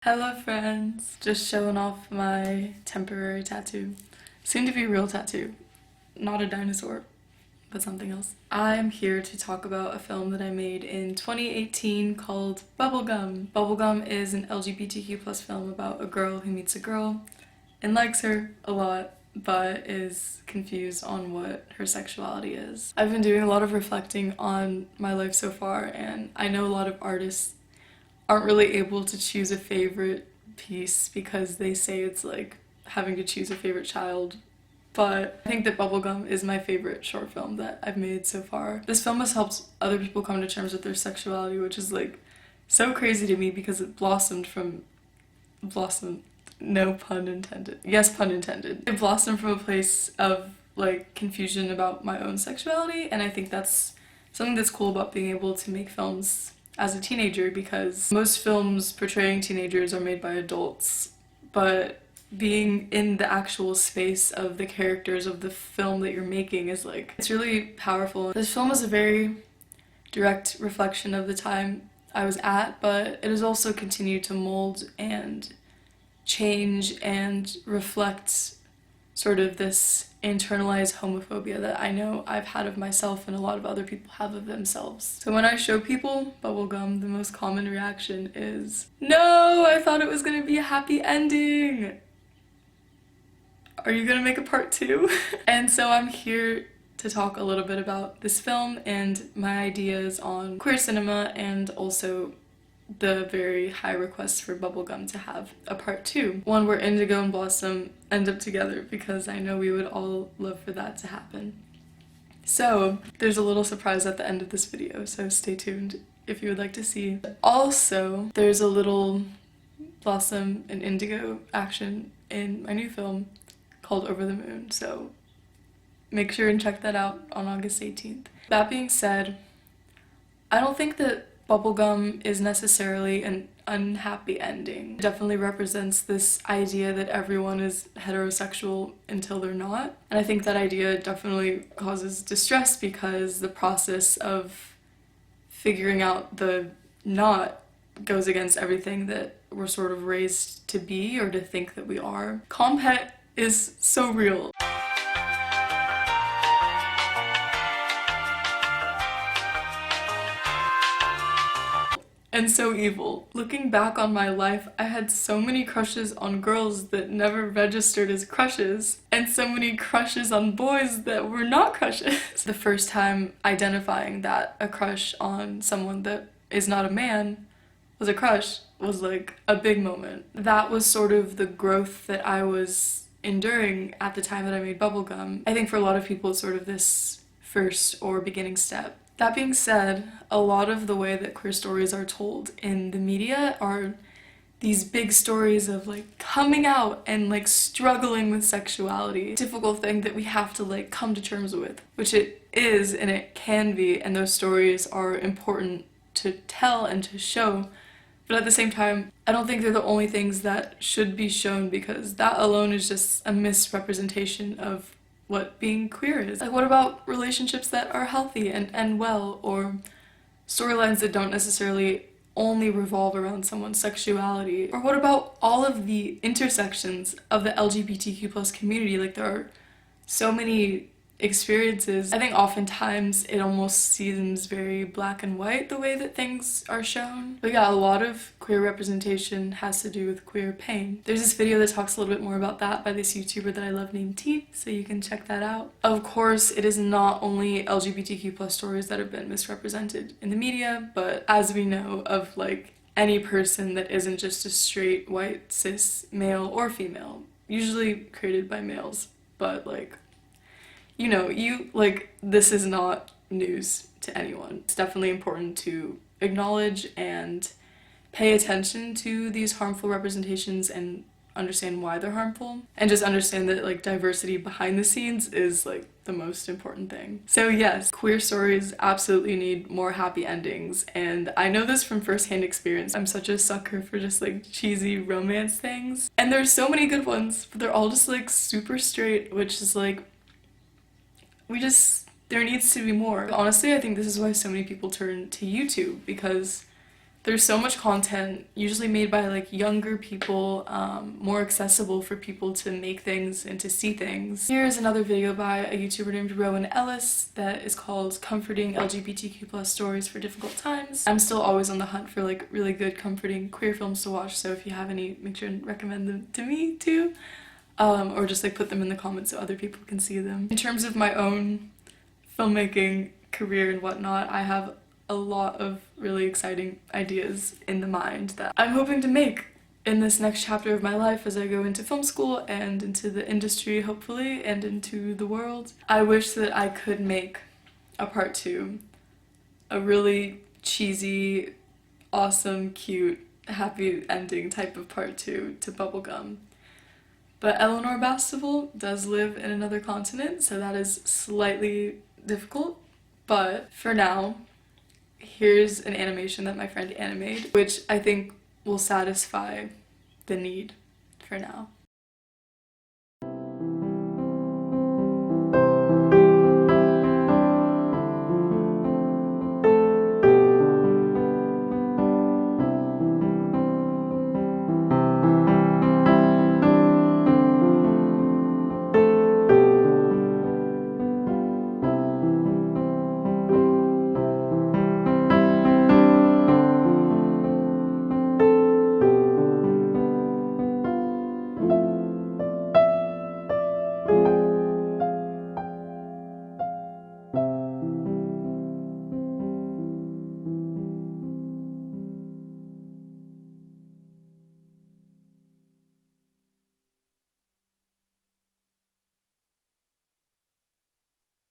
Hello friends! Just showing off my temporary tattoo. Soon to be a real tattoo. Not a dinosaur, but something else. I'm here to talk about a film that I made in 2018 called Bubblegum. Bubblegum is an LGBTQ plus film about a girl who meets a girl and likes her a lot, but is confused on what her sexuality is. I've been doing a lot of reflecting on my life so far, and I know a lot of artists aren't really able to choose a favorite piece because they say it's like having to choose a favorite child. But I think that Bubblegum is my favorite short film that I've made so far. This film has helped other people come to terms with their sexuality, which is like so crazy to me because it blossomed, no pun intended. Yes, pun intended. It blossomed from a place of like confusion about my own sexuality, and I think that's something that's cool about being able to make films as a teenager, because most films portraying teenagers are made by adults, but being in the actual space of the characters of the film that you're making is like, it's really powerful. This film is a very direct reflection of the time I was at, but it has also continued to mold and change and reflect sort of this internalized homophobia that I know I've had of myself and a lot of other people have of themselves. So when I show people Bubblegum, the most common reaction is, "No, I thought it was gonna be a happy ending. Are you gonna make a part 2?" And so I'm here to talk a little bit about this film and my ideas on queer cinema, and also the very high request for Bubblegum to have a part 2. One where Indigo and Blossom end up together, because I know we would all love for that to happen. So there's a little surprise at the end of this video, so stay tuned if you would like to see. Also, there's a little Blossom and Indigo action in my new film called Over the Moon, so make sure and check that out on August 18th. That being said, I don't think that Bubblegum is necessarily an unhappy ending. It definitely represents this idea that everyone is heterosexual until they're not. And I think that idea definitely causes distress, because the process of figuring out the not goes against everything that we're sort of raised to be or to think that we are. Comphet is so real. And so evil. Looking back on my life, I had so many crushes on girls that never registered as crushes, and so many crushes on boys that were not crushes. The first time identifying that a crush on someone that is not a man was a crush was like a big moment. That was sort of the growth that I was enduring at the time that I made Bubblegum. I think for a lot of people it's sort of this first or beginning step. That being said, a lot of the way that queer stories are told in the media are these big stories of like coming out and like struggling with sexuality. Difficult thing that we have to like come to terms with, which it is and it can be, and those stories are important to tell and to show. But at the same time, I don't think they're the only things that should be shown, because that alone is just a misrepresentation of what being queer is. Like, what about relationships that are healthy and well, or storylines that don't necessarily only revolve around someone's sexuality? Or what about all of the intersections of the LGBTQ plus community? Like, there are so many experiences. I think oftentimes it almost seems very black and white the way that things are shown. But yeah, a lot of queer representation has to do with queer pain. There's this video that talks a little bit more about that by this YouTuber that I love named T, so you can check that out. Of course, it is not only LGBTQ plus stories that have been misrepresented in the media, but as we know of like any person that isn't just a straight white cis male or female, usually created by males, but like, you know, this is not news to anyone. It's definitely important to acknowledge and pay attention to these harmful representations and understand why they're harmful, and just understand that like diversity behind the scenes is like the most important thing. So yes, queer stories absolutely need more happy endings, and I know this from firsthand experience. I'm such a sucker for just like cheesy romance things, and there's so many good ones, but they're all just like super straight, which is like, there needs to be more. Honestly, I think this is why so many people turn to YouTube, because There's so much content, usually made by like younger people, more accessible for people to make things and to see things. Here's another video by a YouTuber named Rowan Ellis that is called Comforting LGBTQ+ Stories for Difficult Times. I'm still always on the hunt for like really good comforting queer films to watch, so if you have any, make sure and recommend them to me too. Or just like put them in the comments so other people can see them. In terms of my own filmmaking career and whatnot, I have a lot of really exciting ideas in the mind that I'm hoping to make in this next chapter of my life as I go into film school and into the industry, hopefully, and into the world. I wish that I could make a part 2, a really cheesy, awesome, cute, happy ending type of part 2 to Bubblegum. But Eleanor Bastable does live in another continent, so that is slightly difficult. But for now, here's an animation that my friend Anna made, which I think will satisfy the need for now.